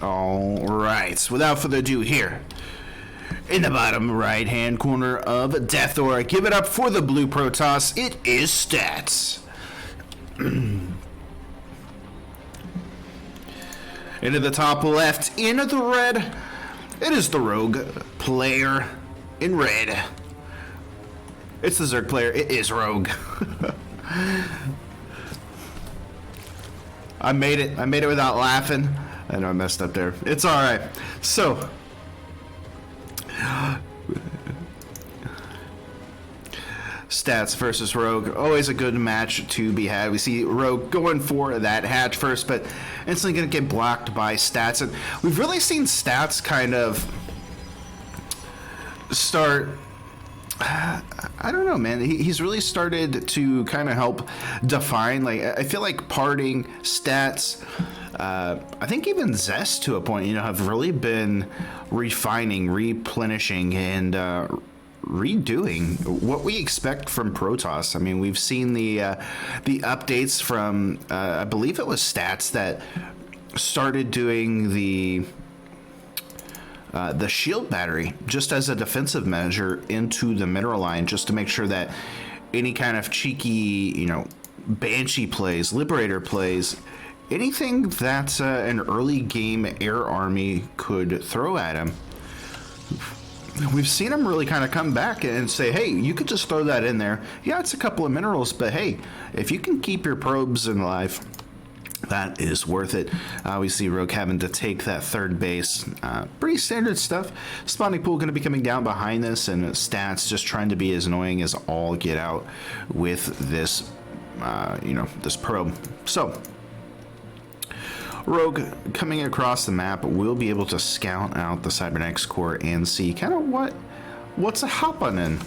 All right, without further ado, here in the bottom right hand corner of Death Aura, give it up for the blue Protoss. It is Stats. Into the top left, into the red, it is the Rogue player in red. It's the Zerg player, it is Rogue. I made it without laughing. I know I messed up there. It's alright. So, Stats versus Rogue, always a good match to be had. We see Rogue going for that hatch first, but instantly going to get blocked by Stats. And we've really seen Stats kind of start, I don't know, man. He's really started to kind of help define, like, I feel like parting Stats, I think even Zest to a point, you know, have really been refining, replenishing, and redoing what we expect from Protoss. I mean, we've seen the updates from I believe it was Stats that started doing the shield battery just as a defensive measure into the mineral line, just to make sure that any kind of cheeky, you know, Banshee plays, Liberator plays, anything that an early game air army could throw at him, we've seen him really kind of come back and say, hey, you could just throw that in there. Yeah, it's a couple of minerals, but hey, if you can keep your probes alive, that is worth it. We see Rogue having to take that third base. Pretty standard stuff. Spawning pool going to be coming down behind this, and Stats just trying to be as annoying as all get out with this, you know, this probe. So, Rogue coming across the map will be able to scout out the Cybernetics core and see kind of what's a happening.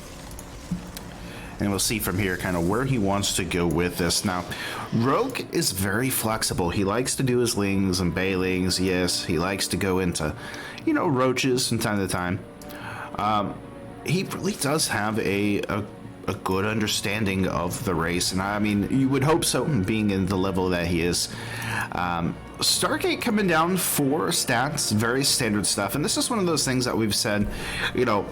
And we'll see from here kind of where he wants to go with this. Now, Rogue is very flexible. He likes to do his lings and baylings. Yes, he likes to go into, you know, roaches from time to time. He really does have a good understanding of the race, and I mean, you would hope so, being in the level that he is. Stargate coming down for Stats, very standard stuff, and this is one of those things that we've said, you know,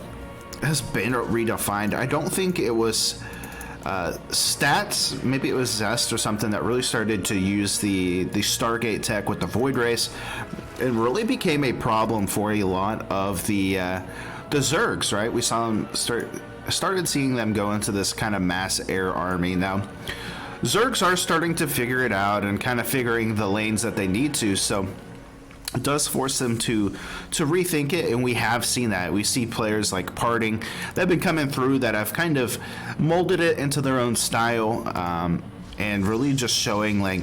has been redefined. I don't think it was Stats, maybe it was Zest or something that really started to use the Stargate tech with the Void Race. It really became a problem for a lot of the Zergs, right? We saw them started seeing them go into this kind of mass air army. Now, Zergs are starting to figure it out and kind of figuring the lanes that they need to, so it does force them to rethink it, and we have seen that. We see players like Parting that have been coming through that have kind of molded it into their own style, and really just showing like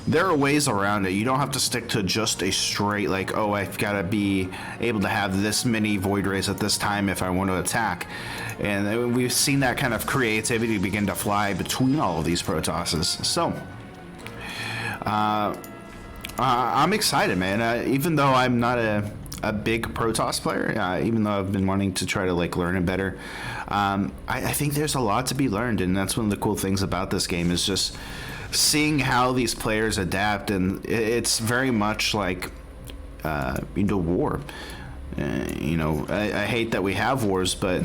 there are ways around it. You don't have to stick to just a straight like, oh, I've got to be able to have this many Void Rays at this time if I want to attack. And we've seen that kind of creativity begin to fly between all of these Protosses. So, I'm excited, man. Even though I'm not a big Protoss player, even though I've been wanting to try to like learn it better, I think there's a lot to be learned, and that's one of the cool things about this game is just seeing how these players adapt, and it's very much like into war. You know, I hate that we have wars, but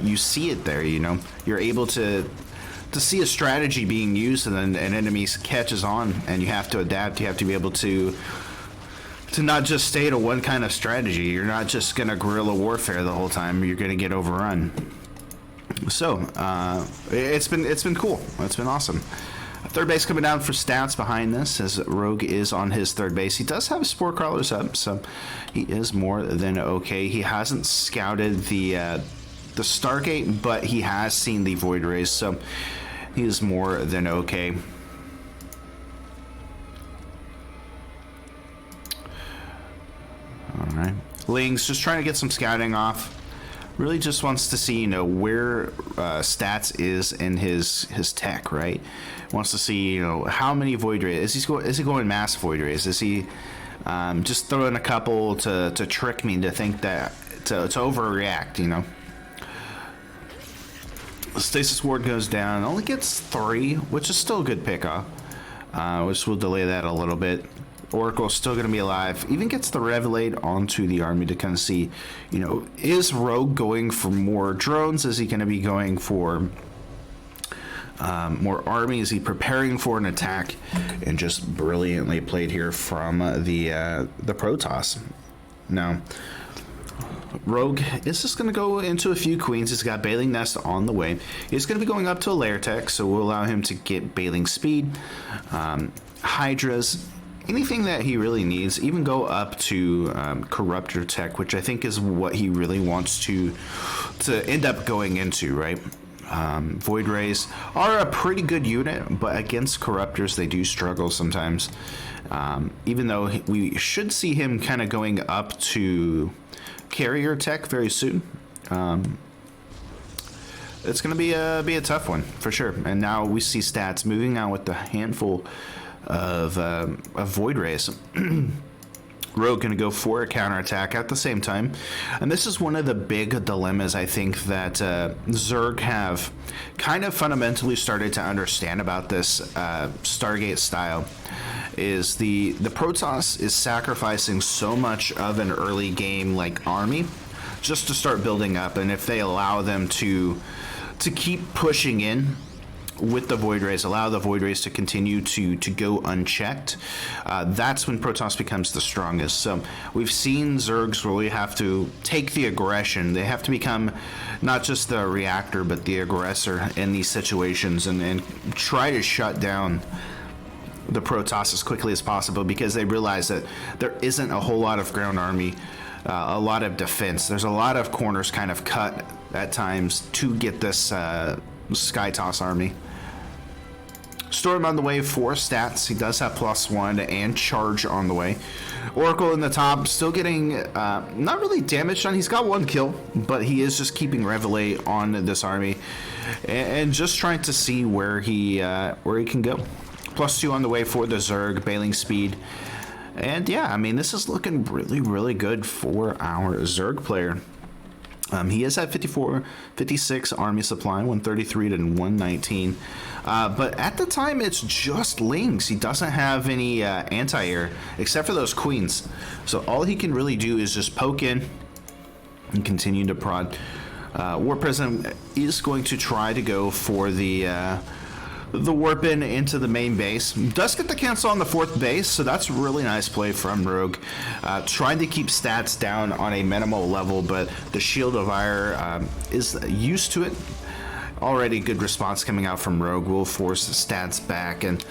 you see it there. You know, you're able to see a strategy being used, and then an enemy catches on, and you have to adapt. You have to be able to not just stay to one kind of strategy. You're not just gonna guerrilla warfare the whole time. You're gonna get overrun. So it's been cool. It's been awesome. Third base coming down for Stats behind this, as Rogue is on his third base. He does have Spore Crawlers up, so he is more than okay. He hasn't scouted the Stargate, but he has seen the Void Rays, so he is more than okay. All right, Ling's just trying to get some scouting off. Really just wants to see, you know, where Stats is in his tech, right? Wants to see, you know, how many Void Rays is he going mass Void Rays? Is he just throwing a couple to trick me to think that to overreact, you know? Stasis Ward goes down, only gets 3, which is still a good pickoff, which will delay that a little bit. Oracle's still going to be alive. Even gets the Revelate onto the army to kind of see, you know, is Rogue going for more drones? Is he going to be going for more army? Is he preparing for an attack? And just brilliantly played here from the Protoss. Now, Rogue is just going to go into a few queens. He's got Bailing Nest on the way. He's going to be going up to a layer tech, so we'll allow him to get Bailing Speed, Hydras, anything that he really needs. Even go up to Corruptor Tech, which I think is what he really wants to end up going into, right? Void Rays are a pretty good unit, but against Corruptors, they do struggle sometimes. Even though we should see him kind of going up to Carrier Tech very soon. It's going to be a tough one for sure. And now we see stats moving out with the handful of Void Rays. Rogue going to go for a counterattack at the same time. And this is one of the big dilemmas I think that Zerg have kind of fundamentally started to understand about this Stargate style. Is the Protoss is sacrificing so much of an early game like army just to start building up, and if they allow them to keep pushing in with the Void Rays, allow the Void Rays to continue to go unchecked, that's when Protoss becomes the strongest. So we've seen Zergs really have to take the aggression. They have to become not just the reactor but the aggressor in these situations, and try to shut down the Protoss as quickly as possible, because they realize that there isn't a whole lot of ground army, a lot of defense. There's a lot of corners kind of cut at times to get this Sky Toss army. Storm on the way for stats. He does have +1 and charge on the way. Oracle in the top, still getting not really damaged on. He's got 1 kill, but he is just keeping Revelate on this army and just trying to see where he can go. +2 on the way for the Zerg, Bailing Speed. And yeah, I mean, this is looking really, really good for our Zerg player. He is at 56 army supply, 133 to 119. But at the time, it's just Lings. He doesn't have any anti-air, except for those queens. So all he can really do is just poke in and continue to prod. War Prism is going to try to go for the warp in into the main base. Does get the cancel on the 4th base, so that's a really nice play from Rogue. Trying to keep stats down on a minimal level, but the Shield of Ire is used to it. Already good response coming out from Rogue. Will force the stats back, and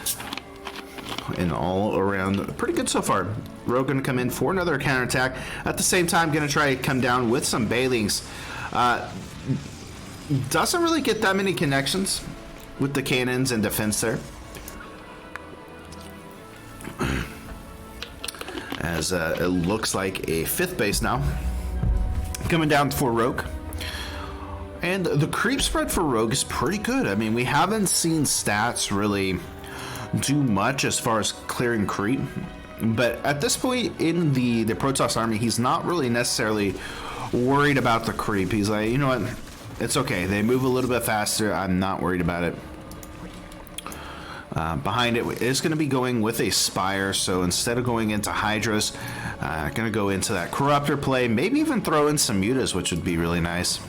all around pretty good so far. Rogue going to come in for another counterattack. At the same time, going to try to come down with some Bailings. Doesn't really get that many connections with the cannons and defense there. As it looks like a 5th base now. Coming down for Rogue. And the creep spread for Rogue is pretty good. I mean, we haven't seen stats really do much as far as clearing creep. But at this point in the Protoss army, he's not really necessarily worried about the creep. He's like, you know what? It's okay. They move a little bit faster. I'm not worried about it. Behind it is going to be going with a Spire, so instead of going into Hydras, going to go into that Corruptor play, maybe even throw in some Mutas, which would be really nice.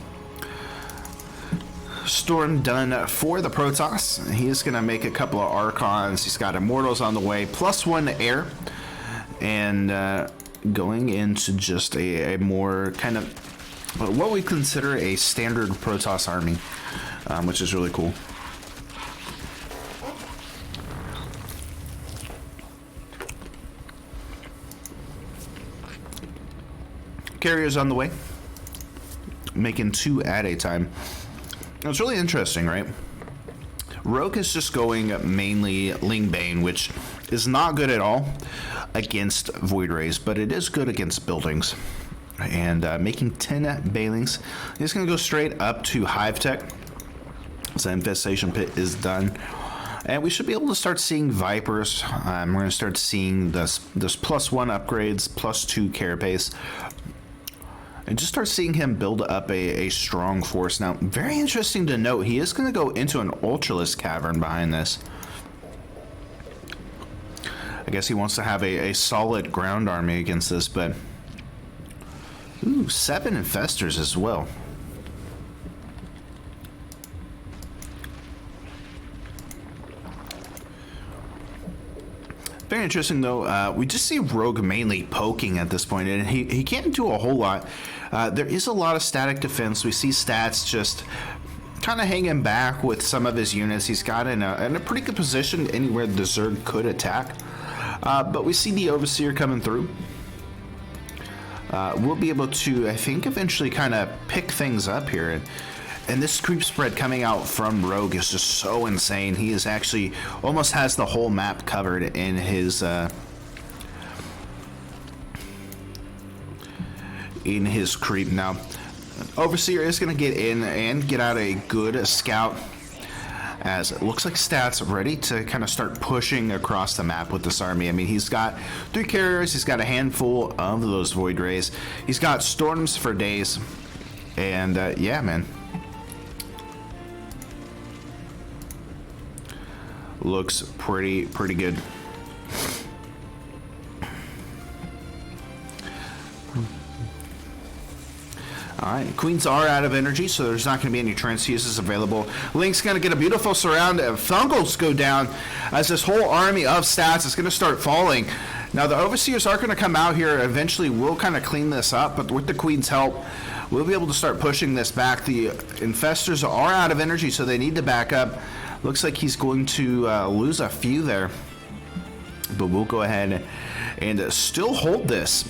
Storm done for the Protoss. He's going to make a couple of Archons. He's got Immortals on the way, +1 air, and going into just a more kind of what we consider a standard Protoss army, which is really cool. Carriers on the way, making 2 at a time. It's really interesting, right? Rogue is just going mainly Lingbane, which is not good at all against Void Rays, but it is good against buildings. And making 10 Bailings. He's going to go straight up to Hive Tech. So Infestation Pit is done. And we should be able to start seeing Vipers. We're going to start seeing this +1 upgrades, +2 carapace. And just start seeing him build up a strong force. Now, very interesting to note, he is going to go into an Ultralisk Cavern behind this. I guess he wants to have a solid ground army against this, but... Ooh, 7 infestors as well. Very interesting, though. We just see Rogue mainly poking at this point, and he can't do a whole lot. There is a lot of static defense. We see Stats just kind of hanging back with some of his units. He's got in a pretty good position anywhere the Zerg could attack. But we see the Overseer coming through. We'll be able to, I think, eventually kind of pick things up here. And this creep spread coming out from Rogue is just so insane. He is actually almost has the whole map covered in his creep. Now, Overseer is going to get in and get out a good scout, as it looks like Stats ready to kind of start pushing across the map with this army. I mean, he's got 3 carriers, he's got a handful of those Void Rays, he's got Storms for days, and yeah, man. Looks pretty good. Alright, Queens are out of energy, so there's not going to be any transfuses available. Link's going to get a beautiful surround. Fungals go down as this whole army of Stats is going to start falling. Now, the Overseers are going to come out here. Eventually, we'll kind of clean this up, but with the Queen's help, we'll be able to start pushing this back. The Infestors are out of energy, so they need to back up. Looks like he's going to lose a few there, but we'll go ahead and still hold this.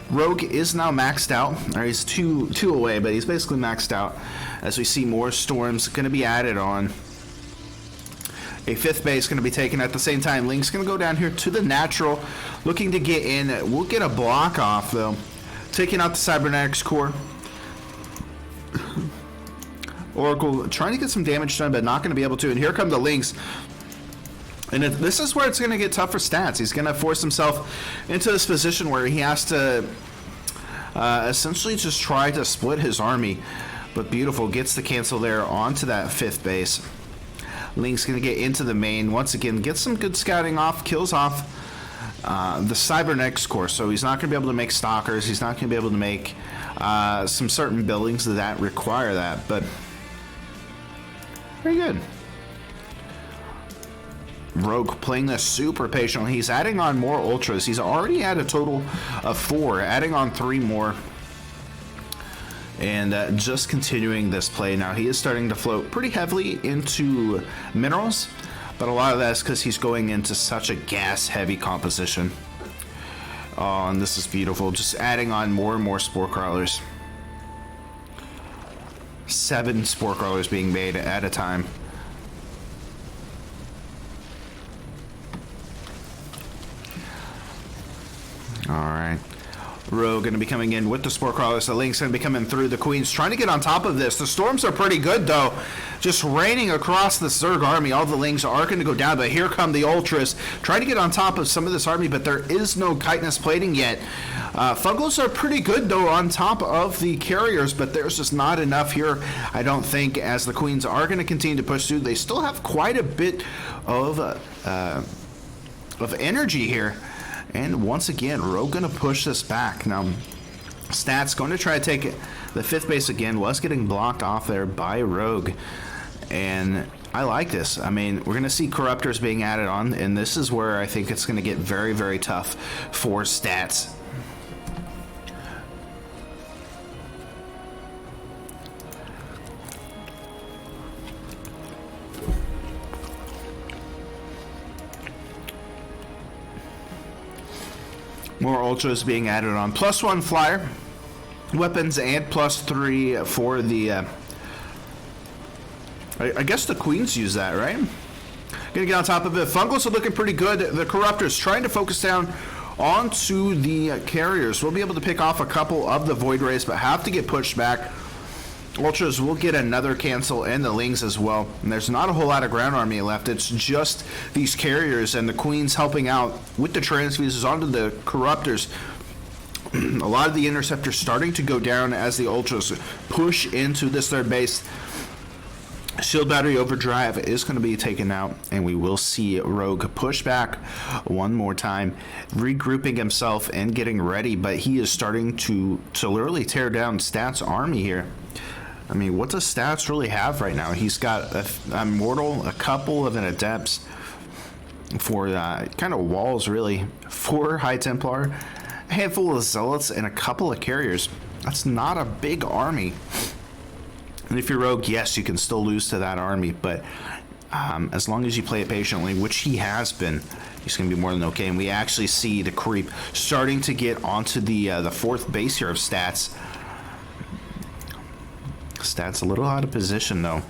Rogue is now maxed out, or he's two away, but he's basically maxed out as we see more Storms going to be added on. A 5th base going to be taken at the same time. Link's going to go down here to the natural, looking to get in. We'll get a block off, though, taking out the Cybernetics core. Oracle trying to get some damage done, but not going to be able to. And here come the Lynx. And this is where it's going to get tough for Stats. He's going to force himself into this position where he has to essentially just try to split his army. But beautiful, gets the cancel there onto that 5th base. Link's going to get into the main. Once again, gets some good scouting off, kills off the Cybernetics core. So he's not going to be able to make Stalkers. He's not going to be able to make some certain buildings that require that. But very good. Rogue playing this super patiently. He's adding on more Ultras. He's already had a total of 4, adding on 3 more. And just continuing this play. Now, he is starting to float pretty heavily into minerals, but a lot of that is because he's going into such a gas-heavy composition. Oh, and this is beautiful. Just adding on more and more Spore Crawlers. 7 Spore Crawlers being made at a time. Alright. Rogue going to be coming in with the Spore Crawlers. The Link's going to be coming through. The Queen's trying to get on top of this. The Storms are pretty good, though. Just raining across the Zerg army. All the Lings are going to go down, but here come the Ultras. Trying to get on top of some of this army, but there is no chitinous plating yet. Fungals are pretty good, though, on top of the carriers, but there's just not enough here, I don't think, as the Queens are going to continue to push through. They still have quite a bit of energy here. And once again, Rogue going to push this back. Now, Stats going to try to take it. The 5th base again was getting blocked off there by Rogue. And I like this. I mean, we're going to see Corruptors being added on. And this is where I think it's going to get very, very tough for Stats. More Ultras being added on. +1 flyer, weapons, and +3 for the... I guess the Queens use that, right? Gonna get on top of it. Fungals are looking pretty good. The Corruptors trying to focus down onto the carriers. We'll be able to pick off a couple of the Void Rays, but have to get pushed back. Ultras will get another cancel, and the Lings as well. And there's not a whole lot of ground army left. It's just these carriers and the Queens helping out with the transfuses onto the Corruptors. A lot of the Interceptors starting to go down as the Ultras push into this 3rd base. Shield battery overdrive is going to be taken out, and we will see Rogue push back one more time, regrouping himself and getting ready, but he is starting to literally tear down Stats' army here. I mean, what does Stats really have right now? He's got a Mortal, a couple of an Adepts for kind of walls, really. 4 High Templar, a handful of Zealots, and a couple of Carriers. That's not a big army. And if you're Rogue, yes, you can still lose to that army, but as long as you play it patiently, which he has been, he's going to be more than okay. And we actually see the creep starting to get onto the 4th base here of Stats. Stats a little out of position, though.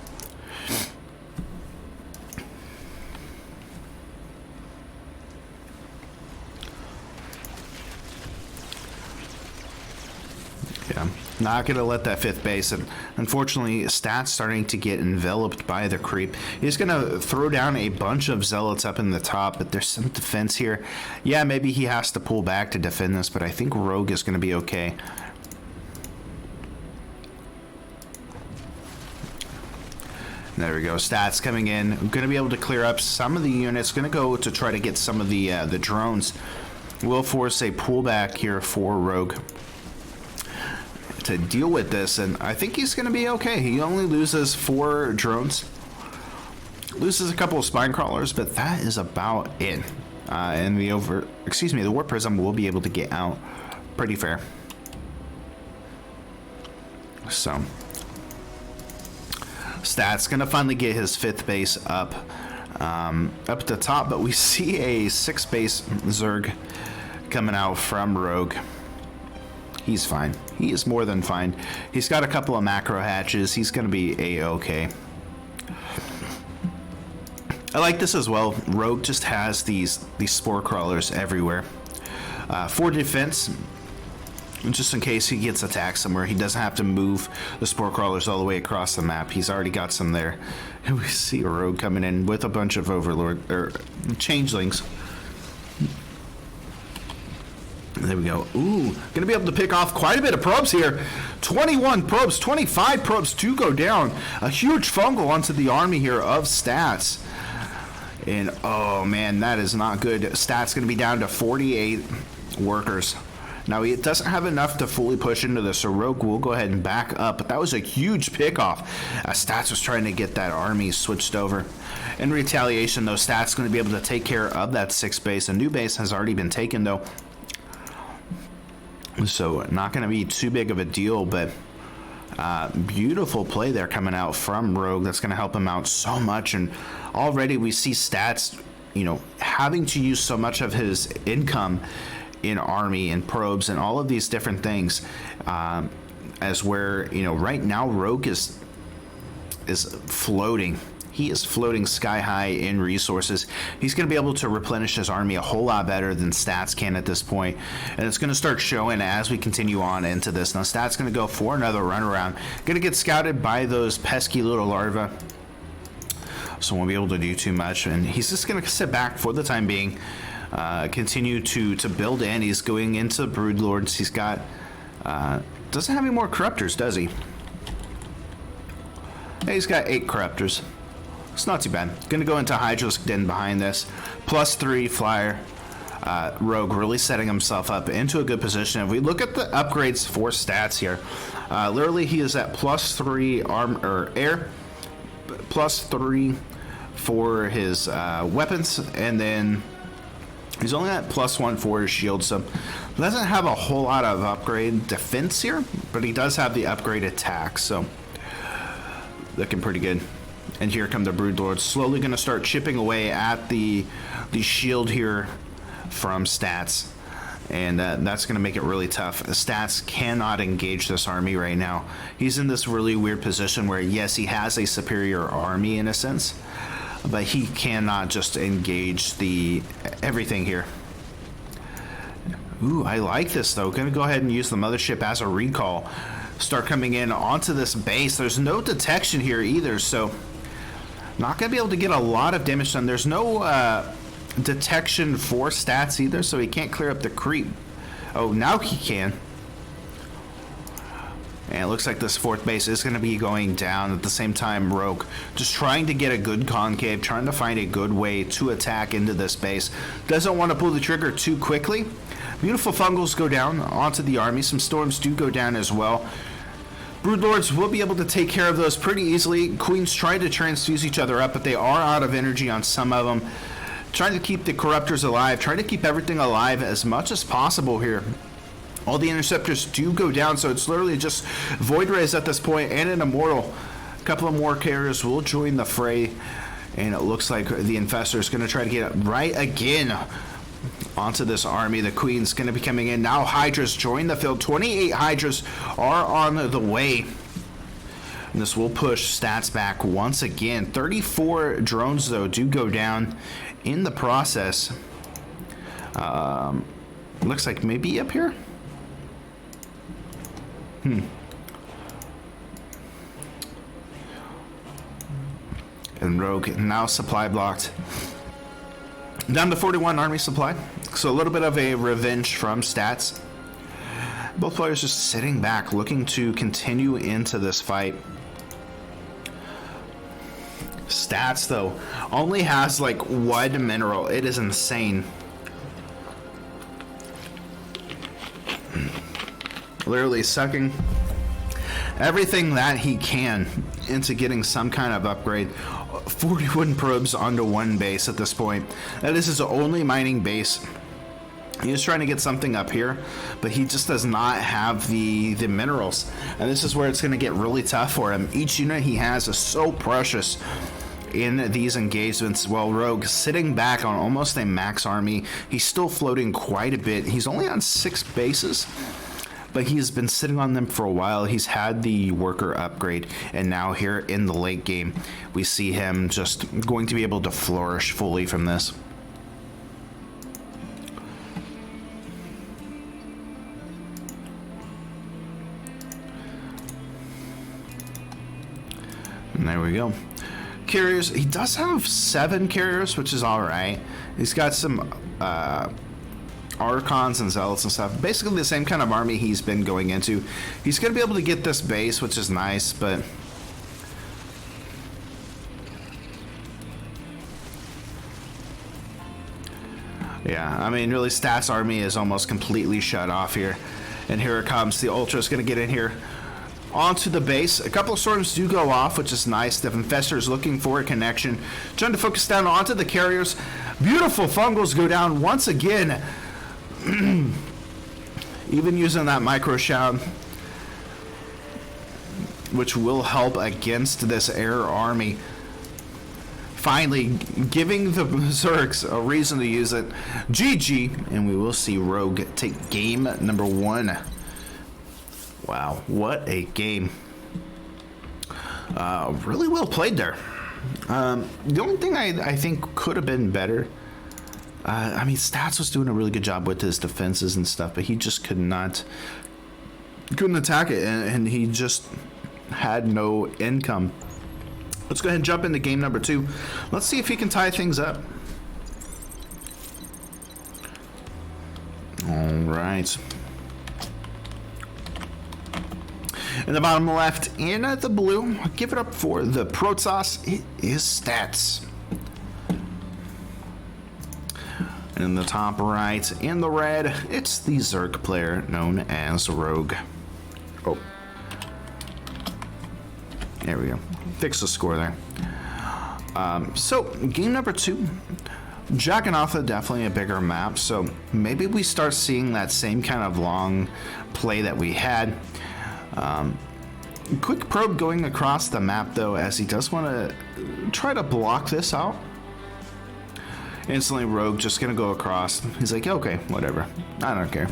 Yeah, not going to let that 5th base. And unfortunately, Stats starting to get enveloped by the creep. He's going to throw down a bunch of Zealots up in the top, but there's some defense here. Yeah, maybe he has to pull back to defend this, but I think Rogue is going to be okay. There we go. Stats coming in. I'm going to be able to clear up some of the units. Going to go to try to get some of the drones. Will force a pullback here for Rogue to deal with this, and I think he's going to be okay. He only loses 4 drones, loses a couple of spine crawlers, but that is about it. And the Warp Prism will be able to get out pretty fair. So Stats gonna finally get his 5th base up at the top, but we see a 6th base Zerg coming out from Rogue. He's fine. He is more than fine. He's got a couple of macro hatches. He's going to be A-okay. I like this as well. Rogue just has these spore crawlers everywhere. 4 defense, just in case he gets attacked somewhere. He doesn't have to move the spore crawlers all the way across the map. He's already got some there. And we see a Rogue coming in with a bunch of Overlord or changelings. There we go. Ooh, gonna be able to pick off quite a bit of probes here. 21 probes, 25 probes to go down. A huge fungal onto the army here of Stats. And oh man, that is not good. Stats gonna be down to 48 workers. Now he doesn't have enough to fully push into this, so Rogue will go ahead and back up. But that was a huge pickoff. Stats was trying to get that army switched over. In retaliation, though, Stats going to be able to take care of that 6th base. A new base has already been taken, though. So not going to be too big of a deal, but beautiful play there coming out from Rogue. That's going to help him out so much. And already we see Stats, having to use so much of his income in army and probes and all of these different things, as where, right now Rogue is floating. He is floating sky high in resources. He's going to be able to replenish his army a whole lot better than Stats can at this point. And it's going to start showing as we continue on into this. Now, Stats going to go for another runaround. Going to get scouted by those pesky little larvae. So won't be able to do too much. And he's just going to sit back for the time being. Continue to build in. He's going into Broodlords. He's got... doesn't have any more Corruptors, does he? Yeah, he's got 8 Corruptors. It's not too bad. Gonna go into Hydra's Den behind this. +3 flyer. Rogue really setting himself up into a good position. If we look at the upgrades for Stats here, literally he is at +3 air, +3 for his weapons, and then he's only at +1 for his shield. So doesn't have a whole lot of upgrade defense here, but he does have the upgrade attack. So looking pretty good. And here come the Broodlords, slowly going to start chipping away at the shield here from Stats. And that's going to make it really tough. Stats cannot engage this army right now. He's in this really weird position where, yes, he has a superior army in a sense, but he cannot just engage everything here. Ooh, I like this, though. Going to go ahead and use the mothership as a recall. Start coming in onto this base. There's no detection here either, so not going to be able to get a lot of damage done. There's no detection for Stats either, so he can't clear up the creep. Oh, now he can. And it looks like this fourth base is going to be going down. At the same time, Rogue just trying to get a good concave, trying to find a good way to attack into this base. Doesn't want to pull the trigger too quickly. Beautiful Fungals go down onto the army. Some Storms do go down as well. Broodlords will be able to take care of those pretty easily. Queens try to transfuse each other up, but they are out of energy on some of them. Trying to keep the Corruptors alive, trying to keep everything alive as much as possible here. All the Interceptors do go down, so it's literally just Void Rays at this point and an Immortal. A couple of more carriers will join the fray, and it looks like the Infestor is going to try to get right again onto this army. The Queen's going to be coming in. Now Hydras join the field. 28 Hydras are on the way. And this will push stats back once again. 34 drones, though, do go down in the process. Looks like maybe up here? And Rogue now supply blocked. Down to 41 army supply. So a little bit of a revenge from stats. Both players just sitting back, looking to continue into this fight. Stats, though, only has like one mineral. It is insane. Literally sucking everything that he can into getting some kind of upgrade. 41 probes onto one base at this point. That is his only mining base. He is trying to get something up here, but he just does not have the minerals. And this is where it's going to get really tough for him. Each unit he has is so precious in these engagements. While Rogue sitting back on almost a max army. He's still floating quite a bit. He's only on 6 bases, but he's been sitting on them for a while. He's had the worker upgrade, and now here in the late game, we see him just going to be able to flourish fully from this. And there we go. Carriers, he does have 7 carriers, which is alright. He's got some Archons and Zealots and stuff. Basically the same kind of army he's been going into. He's going to be able to get this base, which is nice, but yeah, I mean, really, Stats army is almost completely shut off here. And here it comes. The Ultra's going to get in here onto the base. A couple of storms do go off, which is nice. The Infestor is looking for a connection. Trying to focus down onto the carriers. Beautiful Fungals go down once again. Even using that micro shout, which will help against this air army. Finally giving the Berserks a reason to use it. GG, and we will see Rogue take game number 1. Wow, what a game. Really well played there. The only thing I think could have been better, I mean, Stats was doing a really good job with his defenses and stuff, but he just couldn't attack it, and he just had no income. Let's go ahead and jump into game number 2. Let's see if he can tie things up. All right. In the bottom left and at the blue, give it up for the Protoss. It is Stats. And in the top right, in the red, it's the Zerg player known as Rogue. Oh. There we go. Fix the score there. So, game number 2. Jack and Alpha, definitely a bigger map, so maybe we start seeing that same kind of long play that we had. Quick probe going across the map, though, as he does want to try to block this out. Instantly, Rogue just going to go across. He's like, okay, whatever. I don't care.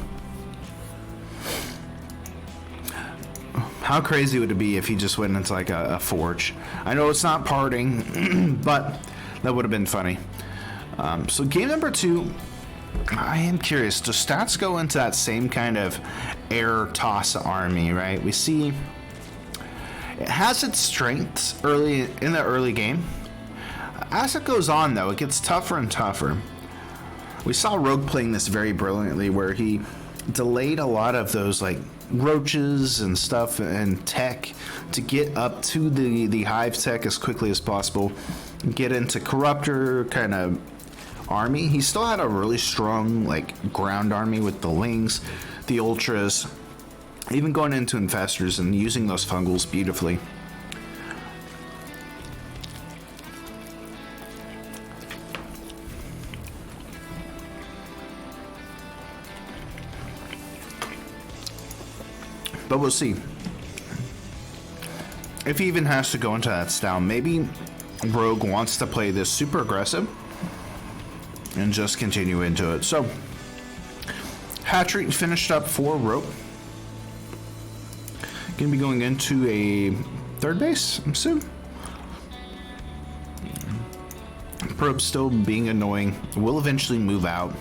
How crazy would it be if he just went into like a forge? I know it's not parting, but that would have been funny. So game number 2, I am curious. Does Stats go into that same kind of air toss army, right? We see it has its strengths early in the early game. As it goes on, though, it gets tougher and tougher. We saw Rogue playing this very brilliantly, where he delayed a lot of those like roaches and stuff and tech to get up to the hive tech as quickly as possible, get into corruptor kind of army. He still had a really strong like ground army with the lings, the ultras, even going into infestors and using those fungals beautifully. But we'll see if he even has to go into that style. Maybe Rogue wants to play this super aggressive and just continue into it. So hat trick finished up for Rogue. Gonna be going into a third base soon. Probe still being annoying. Will eventually move out,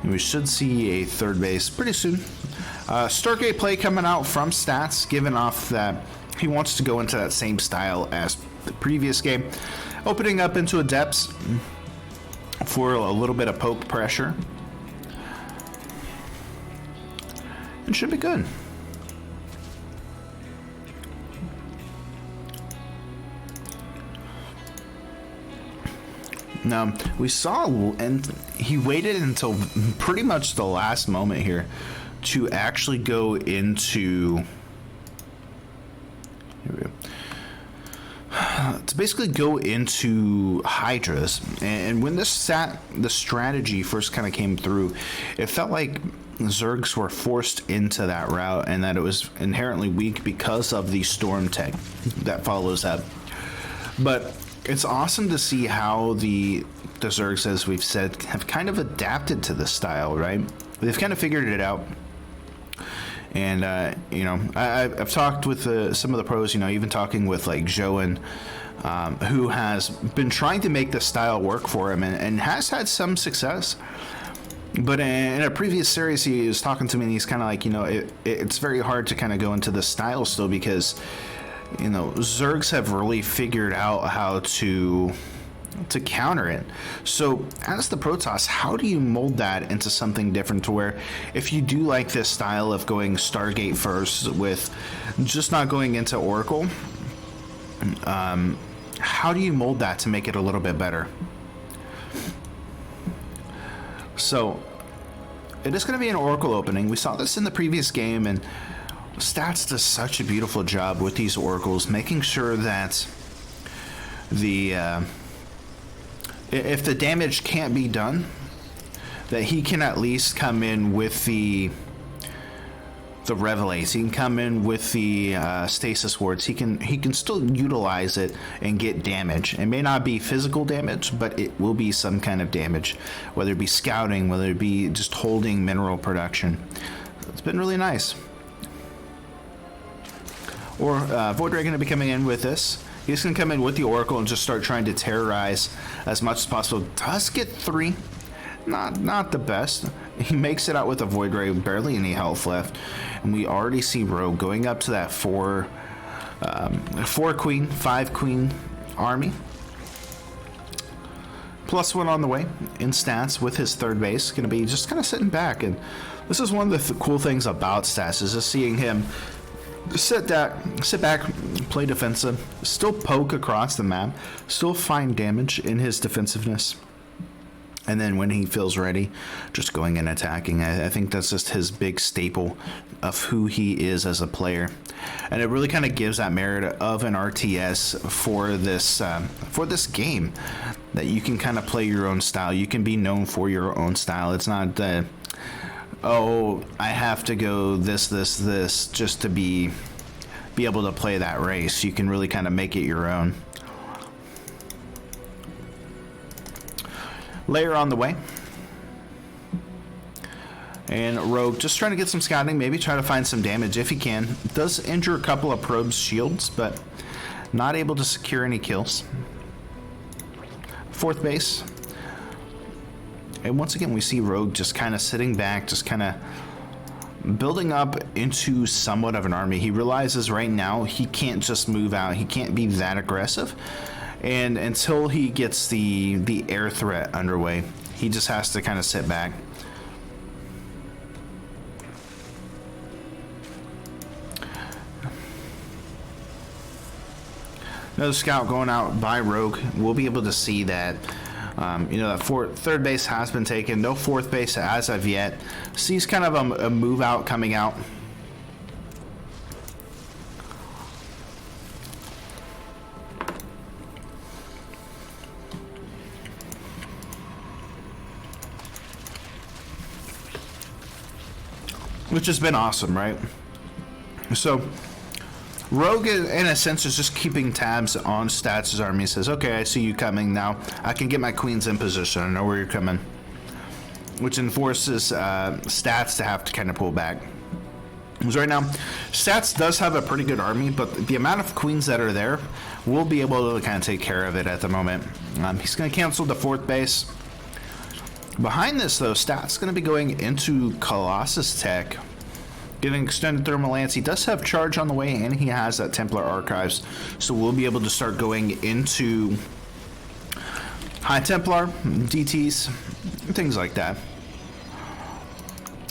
and we should see a third base pretty soon. Stargate play coming out from Stats, giving off that he wants to go into that same style as the previous game, opening up into Adepts for a little bit of poke pressure. It should be good. Now, we saw, and he waited until pretty much the last moment here to actually go into, to basically go into Hydras. And when the strategy first kind of came through, it felt like Zergs were forced into that route and that it was inherently weak because of the storm tech that follows up. But it's awesome to see how the Zergs, as we've said, have kind of adapted to this style, right? They've kind of figured it out. And, you know, I've talked with some of the pros, you know, even talking with like Joan, who has been trying to make this style work for him and has had some success. But in a previous series, he was talking to me and he's kind of like, you know, it's very hard to kind of go into this style still because, you know, Zergs have really figured out how to counter it. So as the Protoss, how do you mold that into something different to where if you do like this style of going Stargate first with just not going into Oracle, how do you mold that to make it a little bit better? So it is going to be an Oracle opening. We saw this in the previous game, and Stats does such a beautiful job with these Oracles, making sure that if the damage can't be done, that he can at least come in with the Revelates. He can come in with the Stasis Wards. He can still utilize it and get damage. It may not be physical damage, but it will be some kind of damage, whether it be scouting, whether it be just holding mineral production. It's been really nice. Or Void Ray going to be coming in with this. He's going to come in with the Oracle and just start trying to terrorize as much as possible. Does get 3. Not the best. He makes it out with a Void Ray, barely any health left. And we already see Rogue going up to that 4 queen, 5 queen army. +1 on the way in Stats with his third base. Going to be just kind of sitting back. And this is one of the cool things about Stats, is just seeing him sit back, play defensive, still poke across the map, still find damage in his defensiveness, and then when he feels ready, just going and attacking. I think that's just his big staple of who he is as a player, and it really kind of gives that merit of an RTS for this game, that you can kind of play your own style. You can be known for your own style. It's not oh, I have to go this just to be able to play that race. You can really kind of make it your own. Layer on the way. And Rogue just trying to get some scouting, maybe try to find some damage if he can. Does injure a couple of Probe's shields, but not able to secure any kills. Fourth base. And once again, we see Rogue just kind of sitting back, just kind of building up into somewhat of an army. He realizes right now he can't just move out. He can't be that aggressive. And until he gets the air threat underway, he just has to kind of sit back. Another scout going out by Rogue. We'll be able to see that, that third base has been taken. No fourth base as of yet. Sees kind of a move out coming out. Which has been awesome, right? So Rogue, in a sense, is just keeping tabs on Stats' army. He says, okay, I see you coming now. I can get my queens in position. I know where you're coming. Which enforces Stats to have to kind of pull back. Because right now, Stats does have a pretty good army, but the amount of queens that are there will be able to kind of take care of it at the moment. He's going to cancel the fourth base. Behind this, though, Stats going to be going into Colossus Tech. Getting extended thermal lance. He does have charge on the way, and he has that Templar Archives, so we'll be able to start going into High Templar, DTs, things like that.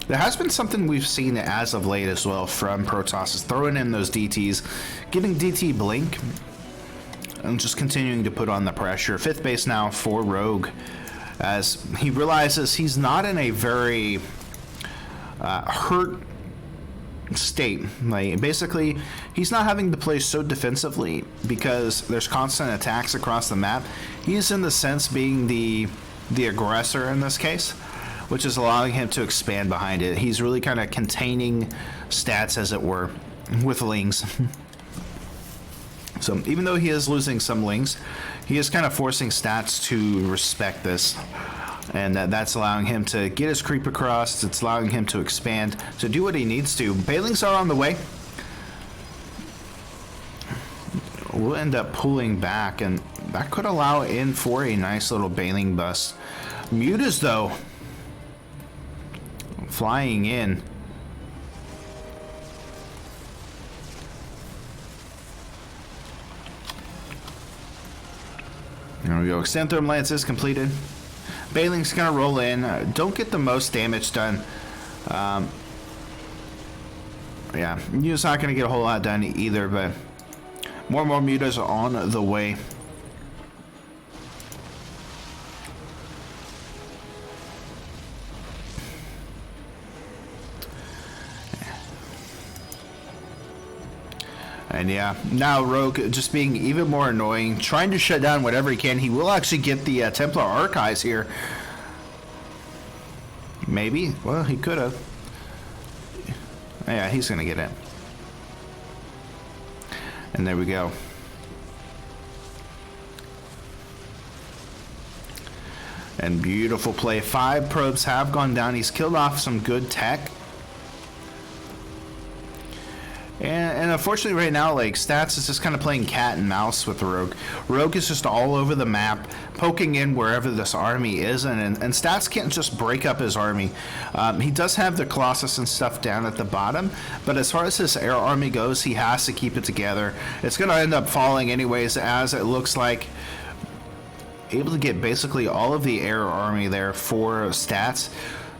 There has been something we've seen as of late as well from Protoss, is throwing in those DTs, giving DT blink, and just continuing to put on the pressure. Fifth base now for Rogue, as he realizes he's not in a very hurt state. Like, basically, he's not having to play so defensively because there's constant attacks across the map. He's in the sense being the aggressor in this case, which is allowing him to expand behind it. He's really kind of containing Stats, as it were, with Lings. So even though he is losing some Lings, he is kind of forcing Stats to respect this. And that's allowing him to get his creep across. It's allowing him to expand, to do what he needs to. Bailings are on the way. We'll end up pulling back, and that could allow in for a nice little Bailing bust. Mutas, though, flying in. There we go. Extend Thermal Lance is completed. Bailing's gonna roll in. Don't get the most damage done. Yeah, Muta's not gonna get a whole lot done either, but more and more Mutas are on the way. And yeah, now Rogue just being even more annoying, trying to shut down whatever he can. He will actually get the Templar Archives here. Maybe? Well, he could have. Yeah, he's going to get it. And there we go. And beautiful play. 5 probes have gone down. He's killed off some good tech. And unfortunately right now, like, Stats is just kind of playing cat and mouse with Rogue. Rogue is just all over the map, poking in wherever this army is, and Stats can't just break up his army. He does have the Colossus and stuff down at the bottom, but as far as his air army goes, he has to keep it together. It's going to end up falling anyways, as it looks like. Able to get basically all of the air army there for Stats.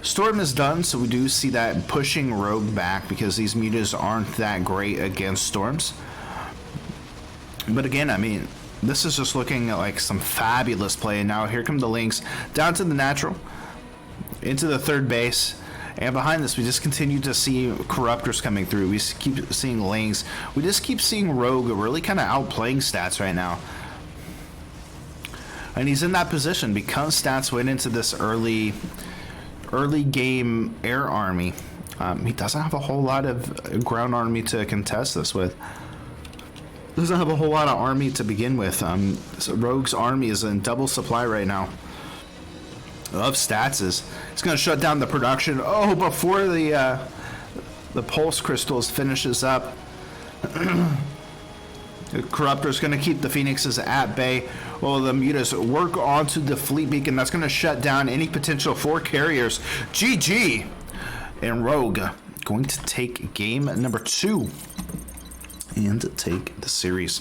Storm is done, so we do see that pushing Rogue back because these Mutas aren't that great against Storms. But again, I mean, this is just looking like some fabulous play. And now here come the Lynx down to the natural, into the third base. And behind this, we just continue to see Corruptors coming through. We keep seeing Lynx. We just keep seeing Rogue really kind of outplaying Stats right now. And he's in that position because Stats went into this early game air army. He doesn't have a whole lot of ground army to contest this with. Doesn't have a whole lot of army to begin with. So Rogue's army is in double supply right now of Stats. It's going to shut down the production. Oh, before the pulse crystals finishes up. The Corruptor's going to keep the Phoenixes at bay. Well, the Mutas work onto the fleet beacon. That's going to shut down any potential for carriers. GG! And Rogue going to take game number 2 and take the series.